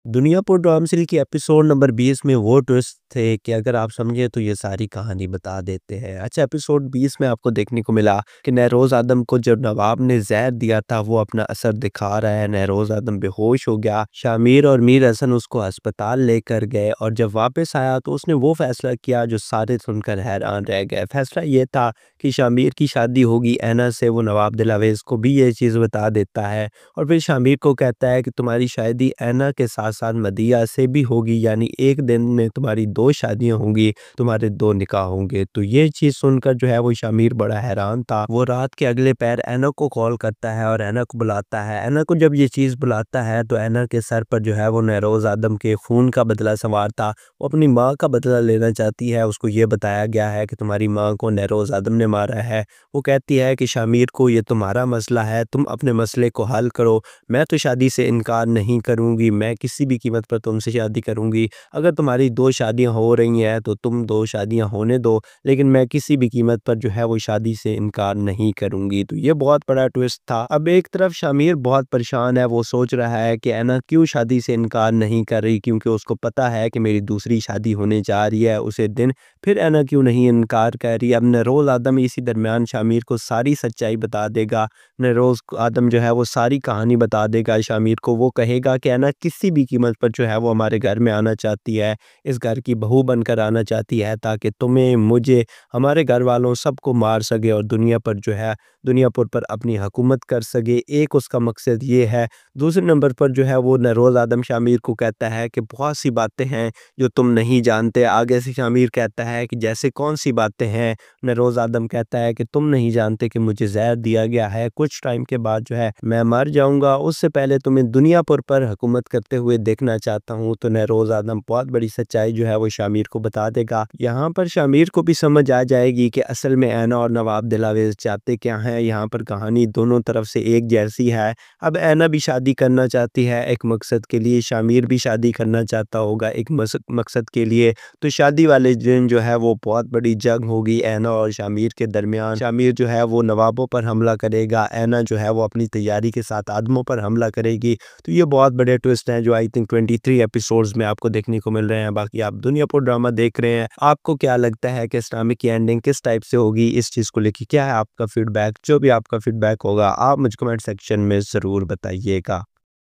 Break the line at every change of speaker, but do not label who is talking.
Duniyapur drama serial की episode number 20 में वो ट्विस्ट थे कि अगर आप समझे तो ये सारी कहानी बता देते हैं। अच्छा, एपिसोड 20 में आपको देखने को मिला कि नहरोज आदम को जब नवाब ने जहर दिया था वो अपना असर दिखा रहा है। नहरोज आदम बेहोश हो गया। शामिर और मीर हसन उसको अस्पताल लेकर गए और जब वापस आया तो उसने वो फैसला किया जो सारे सुनकर हैरान रह गए। फैसला ये था कि शामिर की शादी होगी ऐना से। वो नवाब दिलावेज को भी ये चीज़ बता देता है और फिर शामिर को कहता है कि तुम्हारी शादी ऐना के साथ साथ मदिया से भी होगी, यानी एक दिन में तुम्हारी 2 शादियां होंगी, तुम्हारे 2 निकाह होंगे। तो ये चीज़ सुनकर जो है वो शामिर बड़ा हैरान था। वो रात के अगले पैर ऐना को कॉल करता है और ऐना को बुलाता है। ऐना को जब ये चीज़ बुलाता है तो ऐना के सर पर जो है वो नहरोज आदम के खून का बदला सवार था। वो अपनी माँ का बदला लेना चाहती है। उसको ये बताया गया है कि तुम्हारी माँ को नहरोज आदम ने मारा है। वो कहती है कि शामिर को ये तुम्हारा मसला है, तुम अपने मसले को हल करो। मैं तो शादी से इनकार नहीं करूँगी, मैं किसी भी कीमत पर तुमसे शादी करूँगी। अगर तुम्हारी 2 शादियाँ हो रही हैं तो तुम 2 शादियाँ होने दो, लेकिन मैं किसी भी कीमत पर जो है वो शादी से इनकार नहीं करूँगी। तो ये बहुत बड़ा ट्विस्ट था। अब एक तरफ शामिर बहुत परेशान है। वो सोच रहा है कि ऐना क्यों शादी से इनकार नहीं कर रही, क्योंकि उसको पता है कि मेरी दूसरी शादी होने जा रही है उसी दिन। फिर ऐना क्यों नहीं इनकार कर रही। अब नहरोज आदम इसी दरमियान शामिर को सारी सच्चाई बता देगा। नहरोज आदम जो है वो सारी कहानी बता देगा शामिर को। वो कहेगा कि ऐना किसी भी कीमत पर जो है वो हमारे घर में आना चाहती है, इस घर की बहू बनकर आना चाहती है ताकि तुम्हें, मुझे, हमारे घर वालों सबको मार सके और दुनिया पर जो है दुनियापुर पर अपनी हुकूमत कर सके। एक उसका मकसद ये है। दूसरे नंबर पर जो है वो नहरोज आदम शामिर को कहता है कि बहुत सी बातें हैं जो तुम नहीं जानते। आगे से शामिर कहता है कि जैसे कौन सी बातें हैं। नहरोज आदम कहता है कि तुम नहीं जानते कि मुझे जहर दिया गया है, कुछ टाइम के बाद जो है मैं मर जाऊंगा, उससे पहले तुम्हें दुनियापुर पर हुकूमत करते हुए देखना चाहता हूँ। तो नहरोज आदम बहुत बड़ी सच्चाई जो है वो शामिर को बता देगा। यहाँ पर शामिर को भी समझ आ जाएगी कि असल में ऐना और नवाब दिलावेज चाहते क्या हैं। यहाँ पर कहानी दोनों तरफ से एक जैसी है। अब ऐना भी शादी करना चाहती है एक मकसद के लिए, शामिर भी शादी करना चाहता होगा एक मकसद के लिए। तो शादी वाले दिन जो है वो बहुत बड़ी जंग होगी ऐना और शामिर के दरमियान। शामिर जो है वो नवाबों पर हमला करेगा, ऐना जो है वो अपनी तैयारी के साथ आदमों पर हमला करेगी। तो ये बहुत बड़े ट्विस्ट हैं जो आई थिंक 23 एपिसोड्स में आपको देखने को मिल रहे हैं। बाकी आप दुनियापुर ड्रामा देख रहे हैं, आपको क्या लगता है कि इस ड्रामे की एंडिंग किस टाइप से होगी, इस चीज़ को लेके क्या है आपका फीडबैक। जो भी आपका फीडबैक होगा आप मुझे कमेंट सेक्शन में ज़रूर बताइएगा।